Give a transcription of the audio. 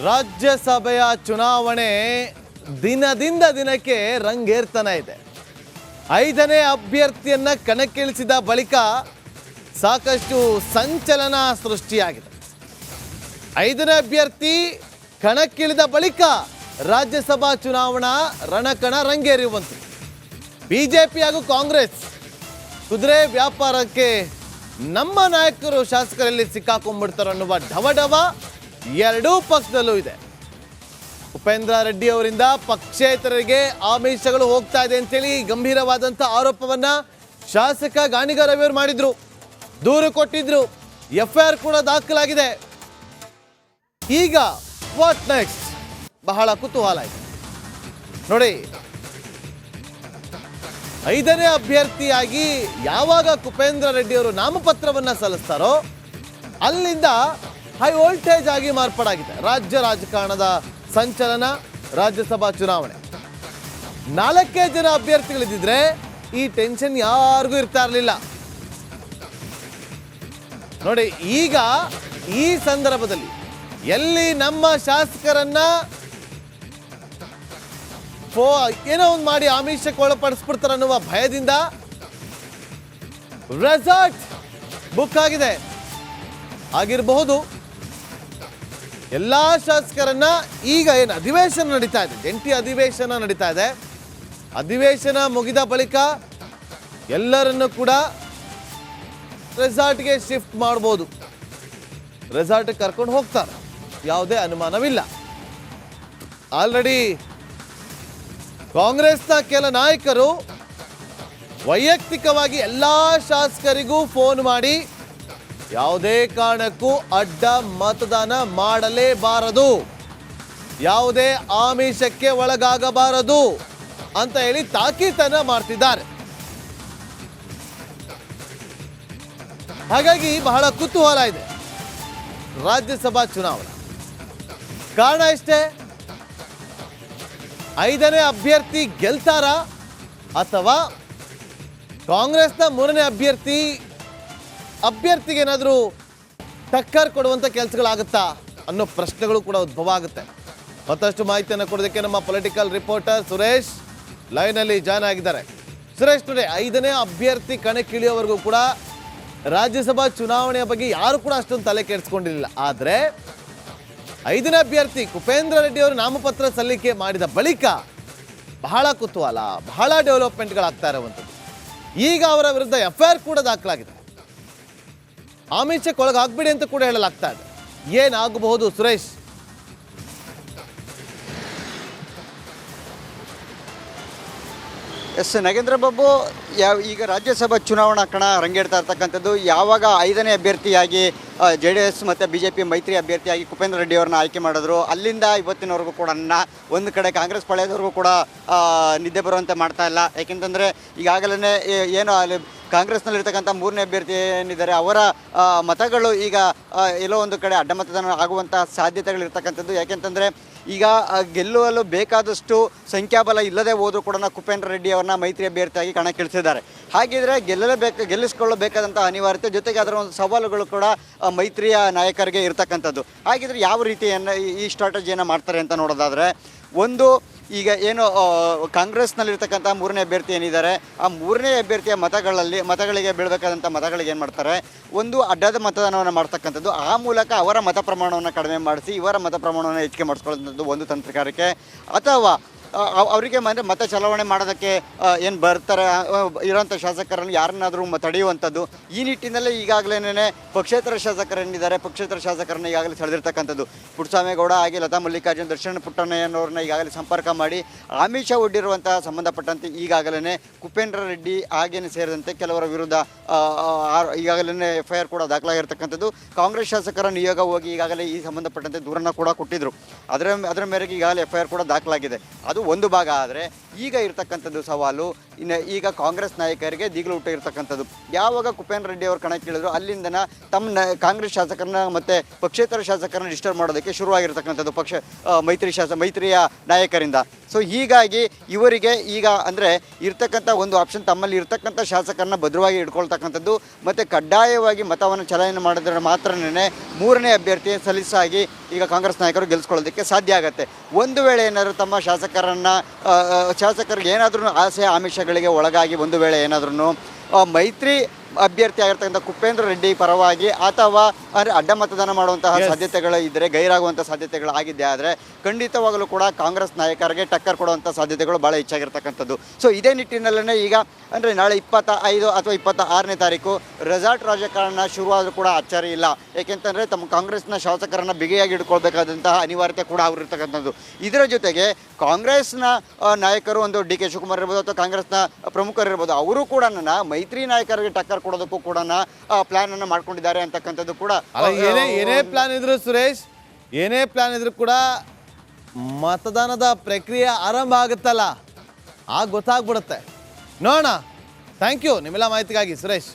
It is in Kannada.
ರಾಜ್ಯಸಭೆಯ ಚುನಾವಣೆ ದಿನದಿಂದ ದಿನಕ್ಕೆ ರಂಗೇರ್ತಾನೆ ಇದೆ. 5ನೇ ಅಭ್ಯರ್ಥಿಯನ್ನ ಕಣಕ್ಕಿಳಿಸಿದ ಬಳಿಕ ಸಾಕಷ್ಟು ಸಂಚಲನ ಸೃಷ್ಟಿಯಾಗಿದೆ. 5ನೇ ಅಭ್ಯರ್ಥಿ ಕಣಕ್ಕಿಳಿದ ಬಳಿಕ ರಾಜ್ಯಸಭಾ ಚುನಾವಣಾ ರಣಕಣ ರಂಗೇರಿರುವಂತೆ ಬಿಜೆಪಿ ಹಾಗೂ ಕಾಂಗ್ರೆಸ್ ಕುದುರೆ ವ್ಯಾಪಾರಕ್ಕೆ ನಮ್ಮ ನಾಯಕರು ಶಾಸಕರಲ್ಲಿ ಸಿಕ್ಕಾಕೊಂಡ್ಬಿಡ್ತಾರೆ ಅನ್ನುವ ಢವಢವ ಎರಡೂ ಪಕ್ಷದಲ್ಲೂ ಇದೆ. ಉಪೇಂದ್ರ ರೆಡ್ಡಿ ಅವರಿಂದ ಪಕ್ಷೇತರರಿಗೆ ಆಮಿಷಗಳು ಹೋಗ್ತಾ ಇದೆ ಅಂತೇಳಿ ಗಂಭೀರವಾದಂಥ ಆರೋಪವನ್ನ ಶಾಸಕ ಗಾಣಿಗ ರವಿಯವರು ಮಾಡಿದ್ರು, ದೂರು ಕೊಟ್ಟಿದ್ರು, FIR ಕೂಡ ದಾಖಲಾಗಿದೆ. ಈಗ ವಾಟ್ ನೆಕ್ಸ್ಟ್ ಬಹಳ ಕುತೂಹಲ ಇದೆ ನೋಡಿ. 5ನೇ ಅಭ್ಯರ್ಥಿಯಾಗಿ ಯಾವಾಗ ಉಪೇಂದ್ರ ರೆಡ್ಡಿ ಅವರು ನಾಮಪತ್ರವನ್ನ ಸಲ್ಲಿಸ್ತಾರೋ ಅಲ್ಲಿಂದ ಹೈ ವೋಲ್ಟೇಜ್ ಆಗಿ ಮಾರ್ಪಾಡಾಗಿದೆ ರಾಜ್ಯ ರಾಜಕಾರಣದ ಸಂಚಲನ. ರಾಜ್ಯಸಭಾ ಚುನಾವಣೆ 4 ಜನ ಅಭ್ಯರ್ಥಿಗಳಿದ್ದಿದ್ರೆ ಈ ಟೆನ್ಷನ್ ಯಾರಿಗೂ ಇರ್ತಾ ಇರಲಿಲ್ಲ ನೋಡಿ. ಈಗ ಈ ಸಂದರ್ಭದಲ್ಲಿ ಎಲ್ಲಿ ನಮ್ಮ ಶಾಸಕರನ್ನ ಏನೋ ಒಂದು ಮಾಡಿ ಆಮಿಷಕ್ಕೆ ಒಳಪಡಿಸ್ಬಿಡ್ತಾರೆ ಅನ್ನುವ ಭಯದಿಂದ ರೆಸಾರ್ಟ್ ಬುಕ್ ಆಗಿದೆ ಆಗಿರಬಹುದು. ಎಲ್ಲಾ ಶಾಸಕರನ್ನ ಈಗ ಏನು ಅಧಿವೇಶನ ನಡೀತಾ ಇದೆ, ಜಂಟಿ ಅಧಿವೇಶನ ನಡೀತಾ ಇದೆ, ಅಧಿವೇಶನ ಮುಗಿದ ಬಳಿಕ ಎಲ್ಲರನ್ನು ಕೂಡ ರೆಸಾರ್ಟ್ಗೆ ಶಿಫ್ಟ್ ಮಾಡಬಹುದು, ರೆಸಾರ್ಟ್ ಕರ್ಕೊಂಡು ಹೋಗ್ತಾರೆ, ಯಾವುದೇ ಅನುಮಾನವಿಲ್ಲ. ಆಲ್ರೆಡಿ ಕಾಂಗ್ರೆಸ್ನ ಕೆಲ ನಾಯಕರು ವೈಯಕ್ತಿಕವಾಗಿ ಎಲ್ಲಾ ಶಾಸಕರಿಗೂ ಫೋನ್ ಮಾಡಿ ಯಾವುದೇ ಕಾರಣಕ್ಕೂ ಅಡ್ಡ ಮತದಾನ ಮಾಡಲೇಬಾರದು, ಯಾವುದೇ ಆಮಿಷಕ್ಕೆ ಒಳಗಾಗಬಾರದು ಅಂತ ಹೇಳಿ ತಾಕೀತನ್ನ ಮಾಡ್ತಿದ್ದಾರೆ. ಹಾಗಾಗಿ ಬಹಳ ಕುತೂಹಲ ಇದೆ ರಾಜ್ಯಸಭಾ ಚುನಾವಣೆ. ಕಾರಣ ಇಷ್ಟೇ, 5ನೇ ಅಭ್ಯರ್ಥಿ ಗೆಲ್ತಾರಾ ಅಥವಾ ಕಾಂಗ್ರೆಸ್ನ 3ನೇ ಅಭ್ಯರ್ಥಿಗೆ ಏನಾದರೂ ಟಕ್ಕರ್ ಕೊಡುವಂಥ ಕೆಲಸಗಳಾಗುತ್ತಾ ಅನ್ನೋ ಪ್ರಶ್ನೆಗಳು ಕೂಡ ಉದ್ಭವ ಆಗುತ್ತೆ. ಮತ್ತಷ್ಟು ಮಾಹಿತಿಯನ್ನು ಕೊಡೋದಕ್ಕೆ ನಮ್ಮ ಪೊಲಿಟಿಕಲ್ ರಿಪೋರ್ಟರ್ ಸುರೇಶ್ ಲೈನಲ್ಲಿ ಜಾಯ್ನ್ ಆಗಿದ್ದಾರೆ. ಸುರೇಶ್, ನೋಡಿ 5ನೇ ಅಭ್ಯರ್ಥಿ ಕಣಕ್ಕಿಳಿಯೋವರೆಗೂ ಕೂಡ ರಾಜ್ಯಸಭಾ ಚುನಾವಣೆಯ ಬಗ್ಗೆ ಯಾರು ಕೂಡ ಅಷ್ಟೊಂದು ತಲೆ ಕೆಡಿಸ್ಕೊಂಡಿರಲಿಲ್ಲ. ಆದರೆ 5ನೇ ಅಭ್ಯರ್ಥಿ ಉಪೇಂದ್ರ ರೆಡ್ಡಿ ಅವರು ನಾಮಪತ್ರ ಸಲ್ಲಿಕೆ ಮಾಡಿದ ಬಳಿಕ ಬಹಳ ಕುತೂಹಲ, ಬಹಳ ಡೆವಲಪ್ಮೆಂಟ್ಗಳಾಗ್ತಾ ಇರುವಂಥದ್ದು. ಈಗ ಅವರ ವಿರುದ್ಧ FIR ಕೂಡ ದಾಖಲಾಗಿದೆ, ಆಮಿಷಕ್ಕೆ ಒಳಗಾಗ್ಬಿಡಿ ಅಂತ ಕೂಡ ಹೇಳಲಾಗ್ತಾ ಇದೆ. ಏನಾಗಬಹುದು ಸುರೇಶ್? ಎಸ್ ನಗೇಂದ್ರ ಬಾಬು, ಈಗ ರಾಜ್ಯಸಭಾ ಚುನಾವಣಾ ಕಣ ರಂಗೇಡ್ತಾ ಇರ್ತಕ್ಕಂಥದ್ದು. ಯಾವಾಗ 5ನೇ ಅಭ್ಯರ್ಥಿಯಾಗಿ JDS ಮತ್ತು BJP ಮೈತ್ರಿ ಅಭ್ಯರ್ಥಿಯಾಗಿ ಉಪೇಂದ್ರ ರೆಡ್ಡಿ ಅವ್ರನ್ನ ಆಯ್ಕೆ ಮಾಡಿದ್ರು, ಅಲ್ಲಿಂದ ಇವತ್ತಿನವರೆಗೂ ಕೂಡ ಒಂದು ಕಡೆ ಕಾಂಗ್ರೆಸ್ ಪಾಳ್ಯದವರೆಗೂ ಕೂಡ ನಿದ್ದೆ ಬರುವಂತೆ ಮಾಡ್ತಾ ಇಲ್ಲ. ಯಾಕೆಂತಂದರೆ ಈಗಾಗಲೇ ಏನು ಅಲ್ಲಿ ಕಾಂಗ್ರೆಸ್ನಲ್ಲಿರ್ತಕ್ಕಂಥ 3ನೇ ಅಭ್ಯರ್ಥಿ ಏನಿದ್ದಾರೆ ಅವರ ಮತಗಳು ಈಗ ಎಲ್ಲೋ ಒಂದು ಕಡೆ ಅಡ್ಡ ಮತದಾನ ಆಗುವಂಥ ಸಾಧ್ಯತೆಗಳಿರ್ತಕ್ಕಂಥದ್ದು. ಯಾಕೆಂತಂದರೆ ಈಗ ಗೆಲ್ಲುವಲು ಬೇಕಾದಷ್ಟು ಸಂಖ್ಯಾಬಲ ಇಲ್ಲದೆ ಹೋದರೂ ಕೂಡ ಉಪೇಂದ್ರ ರೆಡ್ಡಿ ಅವ್ರನ್ನ ಮೈತ್ರಿ ಅಭ್ಯರ್ಥಿಯಾಗಿ ಕಣಕ್ಕಿಳಿಸಿದ್ದಾರೆ. ಹಾಗಿದ್ರೆ ಗೆಲ್ಲಿಸ್ಕೊಳ್ಳಬೇಕಾದಂಥ ಅನಿವಾರ್ಯತೆ, ಜೊತೆಗೆ ಅದರ ಒಂದು ಸವಾಲುಗಳು ಕೂಡ ಮೈತ್ರಿಯ ನಾಯಕರಿಗೆ ಇರ್ತಕ್ಕಂಥದ್ದು. ಹಾಗಿದ್ರೆ ಯಾವ ರೀತಿಯನ್ನು ಈ ಸ್ಟ್ರಾಟಜಿಯನ್ನು ಮಾಡ್ತಾರೆ ಅಂತ ನೋಡೋದಾದರೆ, ಒಂದು ಈಗ ಏನು ಕಾಂಗ್ರೆಸ್ನಲ್ಲಿರ್ತಕ್ಕಂಥ 3ನೇ ಅಭ್ಯರ್ಥಿ ಏನಿದ್ದಾರೆ ಆ 3ನೇ ಅಭ್ಯರ್ಥಿಯ ಮತಗಳಿಗೆ ಬೀಳಬೇಕಾದಂಥ ಮತಗಳಿಗೆ ಏನು ಮಾಡ್ತಾರೆ, ಒಂದು ಅಡ್ಡದ ಮತದಾನವನ್ನು ಮಾಡ್ತಕ್ಕಂಥದ್ದು. ಆ ಮೂಲಕ ಅವರ ಮತ ಪ್ರಮಾಣವನ್ನು ಕಡಿಮೆ ಮಾಡಿಸಿ ಇವರ ಮತ ಪ್ರಮಾಣವನ್ನು ಹೆಚ್ಚಿಗೆ ಮಾಡಿಸ್ಕೊಳ್ಳೋಂಥದ್ದು ಒಂದು ತಂತ್ರಗಾರಿಕೆ. ಅಥವಾ ಅವರಿಗೆ ಮತ ಚಲಾವಣೆ ಮಾಡೋದಕ್ಕೆ ಏನು ಬರ್ತಾರೆ ಇರೋಂಥ ಶಾಸಕರನ್ನು ಯಾರನ್ನಾದರೂ ತಡೆಯುವಂಥದ್ದು. ಈ ನಿಟ್ಟಿನಲ್ಲೇ ಈಗಾಗಲೇ ಪಕ್ಷೇತರ ಶಾಸಕರೇನಿದ್ದಾರೆ ಪಕ್ಷೇತರ ಶಾಸಕರನ್ನ ಈಗಾಗಲೇ ಸೆಳೆದಿರ್ತಕ್ಕಂಥದ್ದು. ಪುಟ್ಟಸ್ವಾಮೇಗೌಡ ಹಾಗೆ ಲತಾ ಮಲ್ಲಿಕಾರ್ಜುನ್, ದರ್ಶನ್ ಪುಟ್ಟಣ್ಣಯ್ಯನವ್ರನ್ನ ಈಗಾಗಲೇ ಸಂಪರ್ಕ ಮಾಡಿ ಆಮಿಷ ಒಡ್ಡಿರುವಂಥ ಸಂಬಂಧಪಟ್ಟಂತೆ ಈಗಾಗಲೇ ಉಪೇಂದ್ರ ರೆಡ್ಡಿ ಹಾಗೇನೆ ಸೇರಿದಂತೆ ಕೆಲವರ ವಿರುದ್ಧ ಈಗಾಗಲೇ FIR ಕೂಡ ದಾಖಲಾಗಿರ್ತಕ್ಕಂಥದ್ದು. ಕಾಂಗ್ರೆಸ್ ಶಾಸಕರ ನಿಯೋಗ ಹೋಗಿ ಈಗಾಗಲೇ ಈ ಸಂಬಂಧಪಟ್ಟಂತೆ ದೂರನ್ನು ಕೂಡ ಕೊಟ್ಟಿದ್ದರು. ಅದರ ಮೇರೆಗೆ ಈಗಾಗಲೇ FIR ಕೂಡ ದಾಖಲಾಗಿದೆ. ಅದು ಒಂದು ಭಾಗ. ಆದರೆ ಈಗ ಇರ್ತಕ್ಕಂಥದ್ದು ಸವಾಲು ಇನ್ನು ಈಗ ಕಾಂಗ್ರೆಸ್ ನಾಯಕರಿಗೆ ದಿಗಿಲು ಹುಟ್ಟಿರ್ತಕ್ಕಂಥದ್ದು. ಯಾವಾಗ ಕುಪೇಂದ್ರ ರೆಡ್ಡಿ ಅವರು ಕಣಕ್ಕಿಳಿದ್ರು ಅಲ್ಲಿಂದನ ತಮ್ಮ ಕಾಂಗ್ರೆಸ್ ಶಾಸಕರನ್ನ ಮತ್ತು ಪಕ್ಷೇತರ ಶಾಸಕರನ್ನ ಡಿಸ್ಟರ್ಬ್ ಮಾಡೋದಕ್ಕೆ ಶುರುವಾಗಿರ್ತಕ್ಕಂಥದ್ದು ಮೈತ್ರಿಯ ನಾಯಕರಿಂದ. ಸೊ ಹೀಗಾಗಿ ಇವರಿಗೆ ಈಗ ಅಂದರೆ ಇರ್ತಕ್ಕಂಥ ಒಂದು ಆಪ್ಷನ್ ತಮ್ಮಲ್ಲಿ ಇರ್ತಕ್ಕಂಥ ಶಾಸಕರನ್ನ ಭದ್ರವಾಗಿ ಇಟ್ಕೊಳ್ತಕ್ಕಂಥದ್ದು ಮತ್ತು ಕಡ್ಡಾಯವಾಗಿ ಮತವನ್ನು ಚಲಾವಣೆ ಮಾಡಿದ್ರೆ ಮಾತ್ರನೇ ಮೂರನೇ ಅಭ್ಯರ್ಥಿ ಸಲೀಸಾಗಿ ಈಗ ಕಾಂಗ್ರೆಸ್ ನಾಯಕರು ಗೆಲ್ಲಿಸ್ಕೊಳ್ಳೋದಕ್ಕೆ ಸಾಧ್ಯ ಆಗುತ್ತೆ. ಒಂದು ವೇಳೆ ಏನಾದರೂ ತಮ್ಮ ಶಾಸಕರಿಗೆ ಏನಾದ್ರೂ ಆಸೆ ಆಮಿಷಗಳಿಗೆ ಒಳಗಾಗಿ ಒಂದು ವೇಳೆ ಏನಾದ್ರೂ ಮೈತ್ರಿ ಅಭ್ಯರ್ಥಿ ಆಗಿರ್ತಕ್ಕಂಥ ಕುಪೇಂದ್ರ ರೆಡ್ಡಿ ಪರವಾಗಿ ಅಥವಾ ಅಂದರೆ ಅಡ್ಡ ಮತದಾನ ಮಾಡುವಂತಹ ಸಾಧ್ಯತೆಗಳು ಇದ್ದರೆ ಗೈರಾಗುವಂಥ ಸಾಧ್ಯತೆಗಳು ಆಗಿದ್ದೆ ಆದರೆ ಖಂಡಿತವಾಗಲೂ ಕೂಡ ಕಾಂಗ್ರೆಸ್ ನಾಯಕರಿಗೆ ಟಕ್ಕರ್ ಕೊಡುವಂಥ ಸಾಧ್ಯತೆಗಳು ಭಾಳ ಹೆಚ್ಚಾಗಿರ್ತಕ್ಕಂಥದ್ದು. ಸೊ ಇದೇ ನಿಟ್ಟಿನಲ್ಲೇ ಈಗ ಅಂದರೆ ನಾಳೆ 25 ಅಥವಾ 26ನೇ ತಾರೀಕು ರೆಸಾರ್ಟ್ ರಾಜಕಾರಣ ಶುರುವಾದರೂ ಕೂಡ ಅಚ್ಚರಿ ಇಲ್ಲ. ಏಕೆಂತಂದರೆ ತಮ್ಮ ಕಾಂಗ್ರೆಸ್ನ ಶಾಸಕರನ್ನು ಬಿಗಿಯಾಗಿ ಇಟ್ಕೊಳ್ಬೇಕಾದಂತಹ ಅನಿವಾರ್ಯತೆ ಕೂಡ ಅವರಿರ್ತಕ್ಕಂಥದ್ದು. ಇದರ ಜೊತೆಗೆ ಕಾಂಗ್ರೆಸ್ನ ನಾಯಕರು ಒಂದು ಡಿ ಕೆ ಶಿವಕುಮಾರ್ ಇರ್ಬೋದು ಅಥವಾ ಕಾಂಗ್ರೆಸ್ನ ಪ್ರಮುಖರಿರ್ಬೋದು ಅವರು ಕೂಡ ಮೈತ್ರಿ ನಾಯಕರಿಗೆ ಟಕ್ಕರ್ ಕೊಡೋದಕ್ಕೂ ಕೂಡ ಪ್ಲಾನನ್ನು ಮಾಡ್ಕೊಂಡಿದ್ದಾರೆ ಅಂತಕ್ಕಂಥದ್ದು ಕೂಡ. ಏನೇ ಪ್ಲಾನ್ ಇದ್ರು ಸುರೇಶ್, ಏನೇ ಪ್ಲಾನ್ ಇದ್ರು ಕೂಡ ಮತದಾನದ ಪ್ರಕ್ರಿಯೆ ಆರಂಭ ಆಗುತ್ತಲ್ಲ ಆಗ ಗೊತ್ತಾಗ್ಬಿಡುತ್ತೆ. ನೋಡೋಣ. ಥ್ಯಾಂಕ್ ಯು ನಿಮ್ಮೆಲ್ಲ ಮಾಹಿತಿಗಾಗಿ ಸುರೇಶ್.